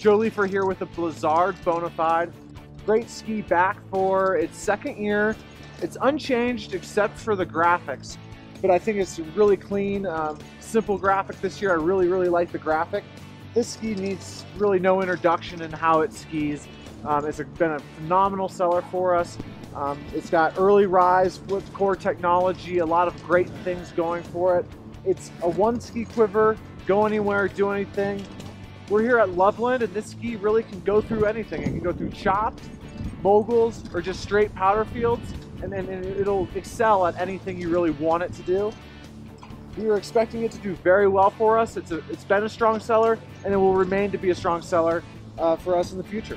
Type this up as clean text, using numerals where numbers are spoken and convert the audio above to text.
Joe Leifer here with the Blizzard Bonafide. Great ski back for its second year. It's unchanged except for the graphics, but I think it's really clean, simple graphic this year. I really like the graphic. This ski needs really no introduction in how it skis. It's been a phenomenal seller for us. It's got early rise with core technology, a lot of great things going for it. It's a one ski quiver, go anywhere, do anything. We're here at Loveland, and this ski really can go through anything. It can go through chopped, moguls, or just straight powder fields, and it'll excel at anything you really want it to do. We were expecting it to do very well for us. It's been a strong seller, and it will remain to be a strong seller for us in the future.